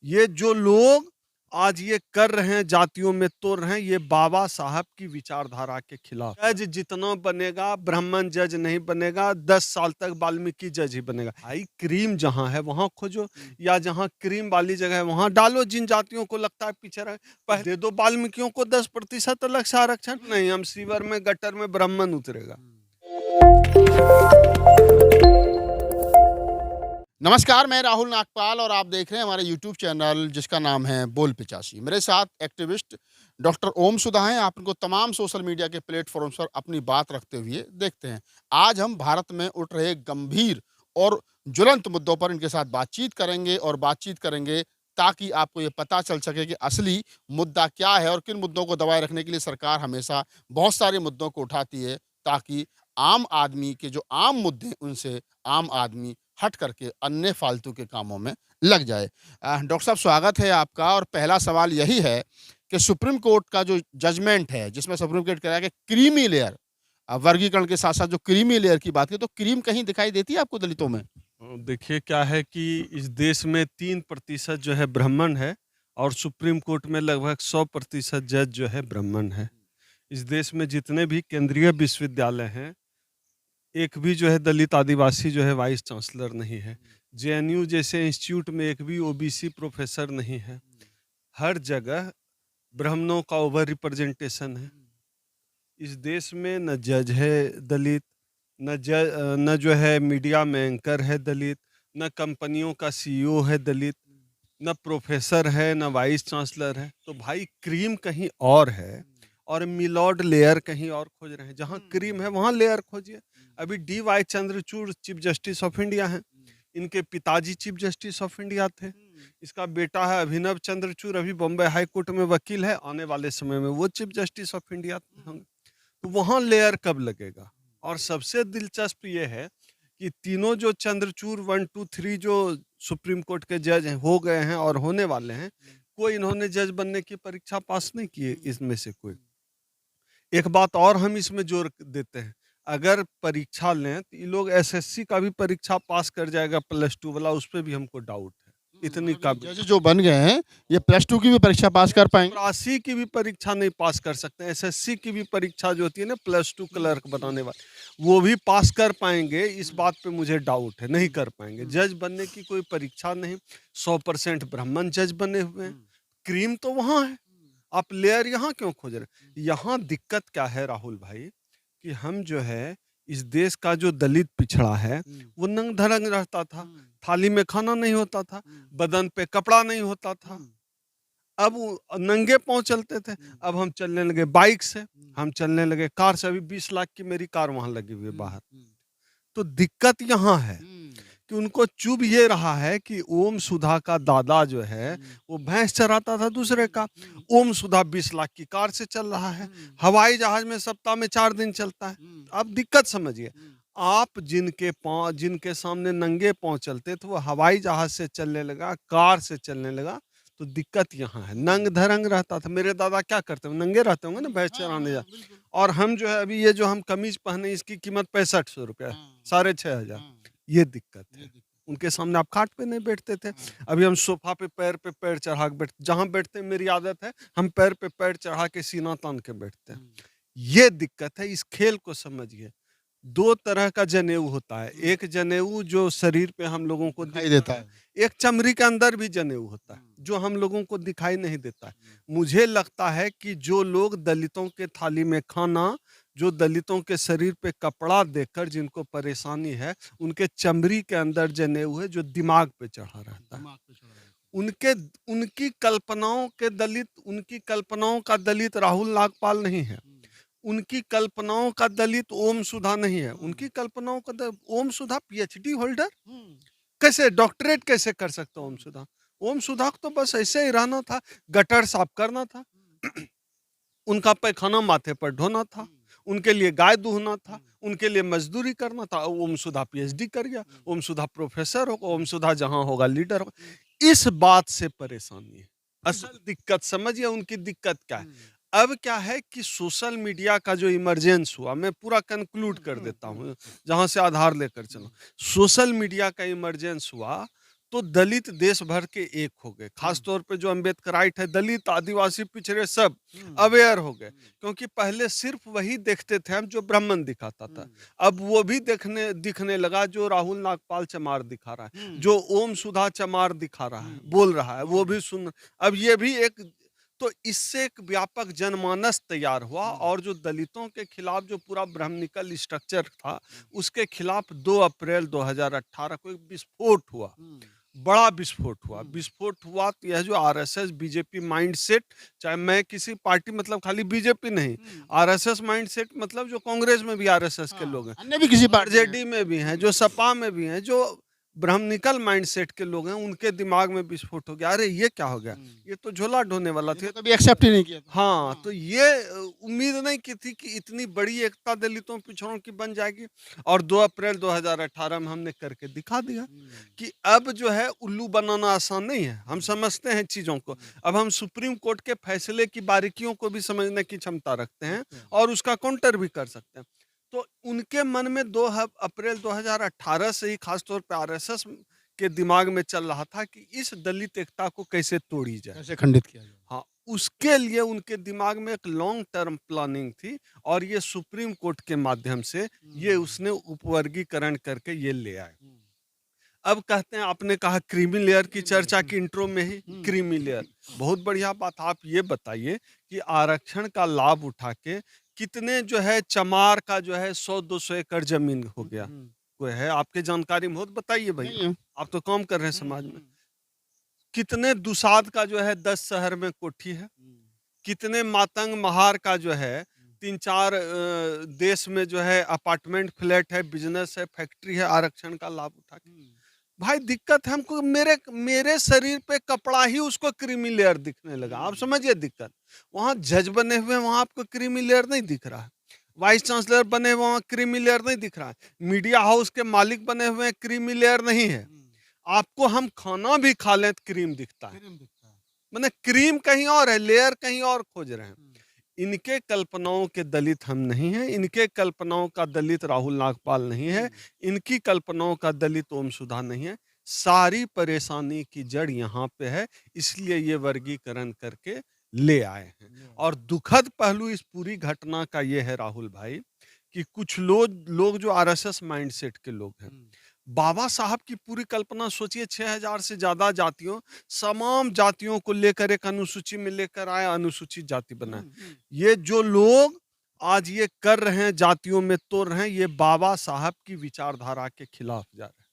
ये जो लोग आज ये कर रहे हैं, जातियों में तोड़ रहे हैं, ये बाबा साहब की विचारधारा के खिलाफ। जज जितना बनेगा, ब्राह्मण जज नहीं बनेगा। 10 साल तक वाल्मीकि जज ही बनेगा। भाई क्रीम जहां है वहां खोजो, या जहां क्रीम वाली जगह है वहां डालो। जिन जातियों को लगता है पीछे रहे, पहले दे दो वाल्मीकियों को 10% अलग से आरक्षण। नहीं, हम सीवर में गटर में ब्राह्मण उतरेगा। नमस्कार, मैं राहुल नागपाल और आप देख रहे हैं हमारे यूट्यूब चैनल जिसका नाम है बोल पिचासी। मेरे साथ एक्टिविस्ट डॉक्टर ओम सुधा हैं। आप इनको तमाम सोशल मीडिया के प्लेटफॉर्म्स पर अपनी बात रखते हुए देखते हैं। आज हम भारत में उठ रहे गंभीर और ज्वलंत मुद्दों पर इनके साथ बातचीत करेंगे ताकि आपको ये पता चल सके कि असली मुद्दा क्या है और किन मुद्दों को दबाए रखने के लिए सरकार हमेशा बहुत सारे मुद्दों को उठाती है, ताकि आम आदमी के जो आम मुद्दे उनसे आम आदमी हट करके अन्य फालतू के कामों में लग जाए। डॉक्टर साहब, स्वागत है आपका। और पहला सवाल यही है कि सुप्रीम कोर्ट का जो जजमेंट है, जिसमें सुप्रीम कोर्ट कह रहा है कि क्रीमी लेयर, वर्गीकरण के साथ साथ जो क्रीमी लेयर की बात की, तो क्रीम कहीं दिखाई देती है आपको दलितों में? देखिए क्या है कि इस देश में 3% जो है ब्राह्मण है, और सुप्रीम कोर्ट में लगभग 100% जज जो है ब्राह्मण है। इस देश में जितने भी केंद्रीय विश्वविद्यालय हैं, एक भी जो है दलित आदिवासी जो है वाइस चांसलर नहीं है। जेएनयू जैसे इंस्टीट्यूट में एक भी ओबीसी प्रोफेसर नहीं है। हर जगह ब्राह्मणों का ओवर रिप्रेजेंटेशन है। इस देश में न जज है दलित, न जो है मीडिया में एंकर है दलित, न कंपनियों का सीईओ है दलित, न प्रोफेसर है, न वाइस चांसलर है। तो भाई क्रीम कहीं और है, और मिलॉर्ड लेयर कहीं और खोज रहे हैं। जहाँ क्रीम है वहाँ लेयर खोजिए। अभी DY Chandrachud chief justice of India हैं। इनके पिताजी चीफ जस्टिस ऑफ इंडिया थे। इसका बेटा है अभिनव चंद्रचूड़, अभी बॉम्बे हाई कोर्ट में वकील है। आने वाले समय में वो चीफ जस्टिस ऑफ इंडिया होंगे। तो वहाँ लेयर कब लगेगा? और सबसे दिलचस्प ये है कि तीनों जो चंद्रचूड़ 1, 2, 3 जो सुप्रीम कोर्ट के जज हैं, हो गए हैं और होने वाले हैं, कोई इन्होंने जज बनने की परीक्षा पास नहीं की है इसमें से कोई। एक बात और हम इसमें जोर देते हैं, अगर परीक्षा लें तो ये लोग एसएससी का भी परीक्षा पास कर जाएगा, +2 वाला, उस पे भी हमको डाउट है। इतनी काबिल जज जो बन गए हैं, ये +2 की भी परीक्षा पास कर पाएंगे? चपरासी की भी परीक्षा नहीं पास कर सकते। एसएससी की भी परीक्षा जो होती है ना, +2 क्लर्क बनाने वाली, वो भी पास कर पाएंगे? इस बात पे मुझे डाउट है, नहीं कर पाएंगे। जज बनने की कोई परीक्षा नहीं। 100% ब्राह्मण जज बने हुए हैं। क्रीम तो वहाँ है, आप लेयर यहाँ क्यों खोज रहे हैं? यहाँ दिक्कत क्या है राहुल भाई, कि हम जो है इस देश का जो दलित पिछड़ा है, वो नंग धड़ंग रहता था। थाली में खाना नहीं होता था, बदन पे कपड़ा नहीं होता था। अब वो नंगे पाँव चलते थे। अब हम चलने लगे बाइक से, हम चलने लगे कार से। अभी 20 लाख की मेरी कार वहाँ लगी हुई है बाहर। तो दिक्कत यहाँ है कि उनको चुभ ये रहा है कि ओम सुधा का दादा जो है वो भैंस चराता था दूसरे का। ओम सुधा 20 लाख की कार से चल रहा है। हवाई जहाज में सप्ताह में 4 दिन चलता है। अब दिक्कत समझिए, आप जिनके सामने नंगे पाँव चलते थे, वो हवाई जहाज से चलने लगा, कार से चलने लगा। तो दिक्कत यहाँ है, नंग धरंग रहता था। मेरे दादा क्या करते होंगे? नंगे रहते होंगे ना, भैंस चराने जा। और हम जो है अभी ये जो हम कमीज पहने, इसकी कीमत 6500 रुपया, 6500। ये दिक्कत है। उनके सामने आप खाट पे नहीं बैठते थे। अभी हम सोफा पे पैर चढ़ा के जहाँ बैठते हैं, मेरी आदत है, हम पैर पे पैर चढ़ा के सीना तान के बैठते हैं। ये दिक्कत है। इस खेल को समझिए। 2 तरह का जनेऊ होता है। एक जनेऊ जो शरीर पे हम लोगों को दिखाई देता है। एक चमड़ी के अंदर भी जनेऊ होता है, जो हम लोगों को दिखाई नहीं देता है। मुझे लगता है कि जो लोग दलितों के थाली में खाना, जो दलितों के शरीर पे कपड़ा देकर जिनको परेशानी है, उनके चमड़ी के अंदर जनेऊ है जो दिमाग पे चढ़ा रहता है। उनके उनकी कल्पनाओं का दलित राहुल नागपाल नहीं है। उनकी कल्पनाओं का दलित ओम सुधा नहीं है। उनकी कल्पनाओं का ओम सुधा PhD होल्डर कैसे, डॉक्टरेट कैसे कर सकता ओम सुधा? ओम सुधा को तो बस ऐसे ही रहना था, गटर साफ करना था। उनका पैखाना माथे पर ढोना था, उनके लिए गाय दूहना था, उनके लिए मजदूरी करना था। ओम सुधा PhD कर गया, ओम सुधा प्रोफेसर होगा, ओम सुधा जहां होगा लीडर होगा। इस बात से परेशानी है। असल दिक्कत समझिए, उनकी दिक्कत क्या है। अब क्या है कि सोशल मीडिया का जो इमरजेंस हुआ, मैं पूरा कंक्लूड कर देता हूँ, जहां से आधार लेकर चलो। सोशल मीडिया का इमरजेंस हुआ तो दलित देश भर के एक हो गए। खास तौर पे जो अम्बेडकराइट है, दलित, आदिवासी, पिछड़े सब अवेयर हो गए, क्योंकि पहले सिर्फ वही देखते थे हम जो ब्राह्मण दिखाता था। अब वो भी दिखने लगा जो राहुल नागपाल चमार दिखा रहा है, जो ओम सुधा चमार दिखा रहा है, बोल रहा है, वो भी सुन। अब ये भी एक, तो इससे एक व्यापक जनमानस तैयार हुआ, और जो दलितों के खिलाफ जो पूरा ब्राह्मणिकल स्ट्रक्चर था, उसके खिलाफ 2 अप्रैल 2018 को एक विस्फोट हुआ, बड़ा विस्फोट हुआ। विस्फोट हुआ तो यह जो आरएसएस बीजेपी माइंडसेट, चाहे मैं किसी पार्टी, मतलब खाली बीजेपी नहीं, आरएसएस माइंडसेट मतलब जो कांग्रेस में भी आरएसएस के लोग हैं, अन्य भी किसी पार्टी आरजेडी में भी हैं, जो सपा में भी हैं, जो ब्राह्मणिकल माइंडसेट के लोग हैं, उनके दिमाग में विस्फोट हो गया, अरे ये क्या हो गया, ये तो झोला ढोने वाला था। कभी एक्सेप्ट ही नहीं किया था। हाँ, तो ये उम्मीद नहीं की थी कि इतनी बड़ी एकता दलितों पिछड़ों की बन जाएगी, और 2 अप्रैल 2018 में हमने करके दिखा दिया कि अब जो है उल्लू बनाना आसान नहीं है। हम समझते हैं चीज़ों को, अब हम सुप्रीम कोर्ट के फैसले की बारीकियों को भी समझने की क्षमता रखते हैं, और उसका काउंटर भी कर सकते हैं। तो उनके मन में 2 अप्रैल 2018 से ही खास तौर पे आरएसएस के दिमाग में चल रहा था कि इस दलित एकता को कैसे तोड़ी जाए। कैसे खंडित किया जाए। हाँ, उसके लिए उनके दिमाग में एक लॉन्ग टर्म प्लानिंग थी, और ये सुप्रीम कोर्ट के माध्यम से ये उसने उपवर्गीकरण करके ये ले आए। अब कहते हैं, आपने कहा क्रीमी लेयर की चर्चा की इंट्रो में ही, क्रीमी लेयर, बहुत बढ़िया बात। आप ये बताइए कि आरक्षण का लाभ उठा के कितने जो है चमार का जो है 100-200 एकड़ जमीन हो गया, कोई है आपके जानकारी में हो तो बताइए भाई, नहीं है। आप तो काम कर रहे हैं समाज में। कितने दुसाध का जो है 10 शहर में कोठी है, कितने मातंग महार का जो है 3-4 देश में जो है अपार्टमेंट फ्लैट है, बिजनेस है, फैक्ट्री है, आरक्षण का लाभ उठा के। भाई दिक्कत है हमको, मेरे मेरे शरीर पे कपड़ा ही उसको क्रीमी लेयर दिखने लगा। आप समझिए दिक्कत, वहाँ जज बने हुए हैं, वहाँ आपको क्रीमी लेयर नहीं दिख रहा है, वाइस चांसलर बने हुए वहाँ क्रीमी लेयर नहीं दिख रहा है, मीडिया हाउस के मालिक बने हुए हैं, क्रीमी लेयर नहीं है। आपको हम खाना भी खा लें तो क्रीम दिखता है, मैंने क्रीम कहीं और है, लेयर कहीं और खोज रहे हैं। इनके कल्पनाओं के दलित हम नहीं हैं, इनके कल्पनाओं का दलित राहुल नागपाल नहीं है, इनकी कल्पनाओं का दलित ओम सुधा नहीं है। सारी परेशानी की जड़ यहाँ पे है, इसलिए ये वर्गीकरण करके ले आए हैं। और दुखद पहलू इस पूरी घटना का ये है राहुल भाई, कि कुछ लोग जो आरएसएस माइंडसेट के लोग हैं, बाबा साहब की पूरी कल्पना सोचिए, 6000 से ज्यादा जातियों, तमाम जातियों को लेकर एक अनुसूची में लेकर आए, अनुसूचित जाति बनाए। ये जो लोग आज ये कर रहे हैं, जातियों में तोड़ रहे हैं, ये बाबा साहब की विचारधारा के खिलाफ जा रहे हैं।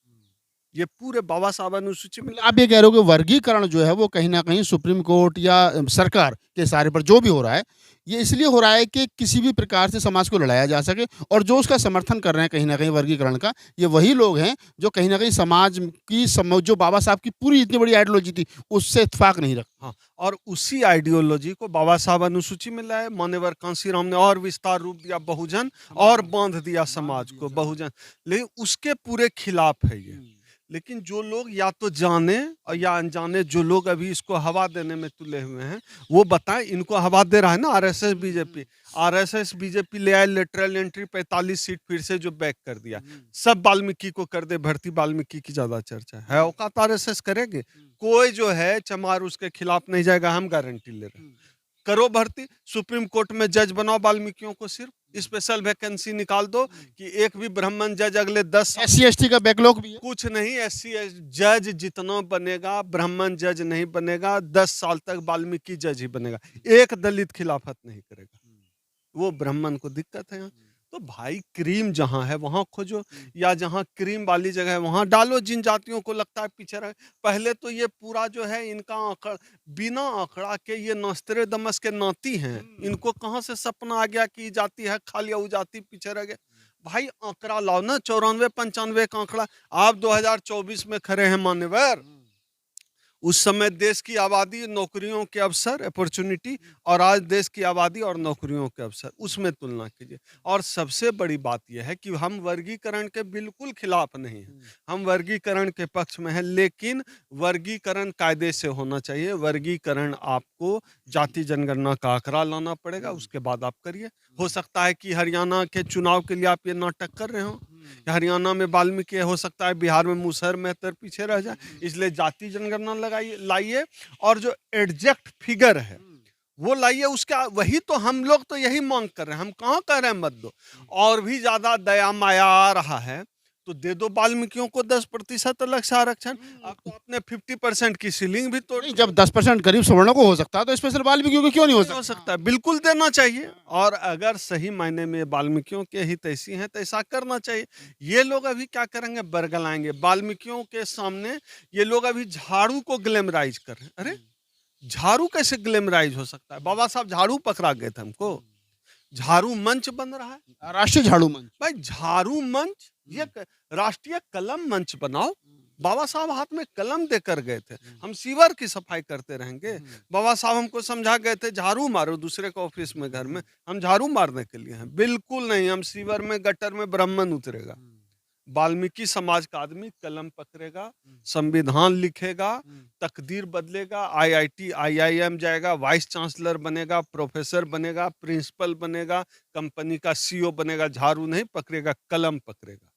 ये पूरे बाबा साहब अनुसूची में आप ये कह रहे हो कि वर्गीकरण जो है वो कहीं न कहीं सुप्रीम कोर्ट या सरकार के इशारे पर जो भी हो रहा है, ये इसलिए हो रहा है कि किसी भी प्रकार से समाज को लड़ाया जा सके, और जो उसका समर्थन कर रहे हैं कहीं न कहीं वर्गीकरण का, ये वही लोग हैं जो कहीं न कहीं समाज की जो बाबा साहब की पूरी इतनी बड़ी आइडियोलॉजी थी, उससे इत्तेफाक नहीं रखते। हाँ, और उसी आइडियोलॉजी को बाबा साहब अनुसूची में लाए, मान्यवर कांशीराम ने और विस्तार रूप दिया बहुजन, और बांध दिया समाज को बहुजन, लेकिन उसके पूरे खिलाफ है ये। लेकिन जो लोग या तो जाने और या अनजाने, जो लोग अभी इसको हवा देने में तुले हुए हैं, वो बताएं, इनको हवा दे रहा है ना आरएसएस बीजेपी। आरएसएस बीजेपी ले आए लेटरल एंट्री, 45 सीट फिर से जो बैक कर दिया, सब वाल्मीकि को कर दे भर्ती, वाल्मीकि की ज्यादा चर्चा है, औकात आरएसएस करेंगे? कोई जो है चमार उसके खिलाफ नहीं जाएगा, हम गारंटी ले रहे हैं। करो भर्ती, सुप्रीम कोर्ट में जज बनाओ वाल्मीकियों को, सिर्फ स्पेशल वैकेंसी निकाल दो कि एक भी ब्राह्मण जज अगले 10 साल, SC/ST का बैकलॉग भी है। कुछ नहीं, एससी जज जितना बनेगा, ब्राह्मण जज नहीं बनेगा, 10 साल तक वाल्मीकि जज ही बनेगा, एक दलित खिलाफत नहीं करेगा, वो ब्राह्मण को दिक्कत है यहाँ। तो भाई क्रीम जहां है वहां खोजो, या जहां क्रीम वाली जगह है वहां डालो, जिन जातियों को लगता है पीछे रहे। पहले तो ये पूरा जो है इनका आंकड़ा, बिना आंकड़ा के ये नास्त्रे दमस के नाती हैं, इनको कहां से सपना आ गया कि जाति है खाली, वो जाति पीछे रह गए। भाई आंकड़ा लाओ ना, 94-95 का आंकड़ा। आप 2024 में खड़े हैं मान्यवर, उस समय देश की आबादी, नौकरियों के अवसर, अपॉर्चुनिटी, और आज देश की आबादी और नौकरियों के अवसर, उसमें तुलना कीजिए। और सबसे बड़ी बात यह है कि हम वर्गीकरण के बिल्कुल खिलाफ नहीं हैं, हम वर्गीकरण के पक्ष में हैं, लेकिन वर्गीकरण कायदे से होना चाहिए। वर्गीकरण आपको जाति जनगणना का आंकड़ा लाना पड़ेगा, उसके बाद आप करिए। हो सकता है कि हरियाणा के चुनाव के लिए आप ये नाटक कर रहे हो, हरियाणा में वाल्मीकि हो सकता है, बिहार में मुसहर मेहतर पीछे रह जाए, इसलिए जाति जनगणना लगाइए लाइए, और जो एग्जैक्ट फिगर है वो लाइए। उसका वही तो हम लोग तो यही मांग कर रहे हैं, हम कहाँ कह रहे हैं मत दो। और भी ज्यादा दया माया आ रहा है तो दे दो वाल्मीकियों को 10% अलग से आरक्षण। आप तो अपने 50% की सीलिंग भी तोड़ नहीं, जब 10% गरीब सवर्णों को हो सकता है तो स्पेशल वाल्मीकियों को क्यों नहीं हो हो सकता? सकता है, बिल्कुल देना चाहिए। और अगर सही मायने में वाल्मीकियों के हित ऐसी हैं तो ऐसा करना चाहिए। ये लोग अभी क्या करेंगे, बरगलाएंगे वाल्मीकियों के सामने। ये लोग अभी झाड़ू को ग्लैमराइज कर रहे हैं। अरे झाड़ू कैसे ग्लैमराइज हो सकता है? बाबा साहब झाड़ू पकड़ा गए थे हमको। झाड़ू मंच बन रहा है राष्ट्रीय झाड़ू मंच। भाई, झाड़ू मंच। ये राष्ट्रीय कलम मंच बनाओ। बाबा साहब हाथ में कलम देकर गए थे, हम सीवर की सफाई करते रहेंगे। बाबा साहब हमको समझा गए थे झाड़ू मारो दूसरे के ऑफिस में, घर में। हम झाड़ू मारने के लिए हैं? बिल्कुल नहीं। हम सीवर में गटर में ब्राह्मण उतरेगा। वाल्मीकि समाज का आदमी कलम पकड़ेगा, संविधान लिखेगा, तकदीर बदलेगा, आईआईटी आईआईएम जाएगा, वाइस चांसलर बनेगा, प्रोफेसर बनेगा, प्रिंसिपल बनेगा, कंपनी का सीईओ बनेगा। झाड़ू नहीं पकड़ेगा, कलम पकड़ेगा।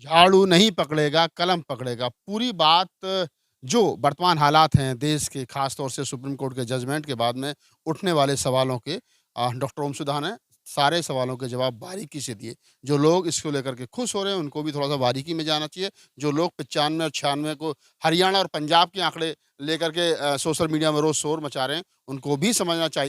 झाड़ू नहीं पकड़ेगा, कलम पकड़ेगा। पूरी बात जो वर्तमान हालात हैं देश के, खास तौर से सुप्रीम कोर्ट के जजमेंट के बाद में उठने वाले सवालों के, डॉक्टर ओम सुधा ने सारे सवालों के जवाब बारीकी से दिए। जो लोग इसको लेकर के खुश हो रहे हैं उनको भी थोड़ा सा बारीकी में जाना चाहिए। जो लोग 95 और 96 को हरियाणा और पंजाब के आंकड़े लेकर के सोशल मीडिया में रोज शोर मचा रहे हैं उनको भी समझना चाहिए।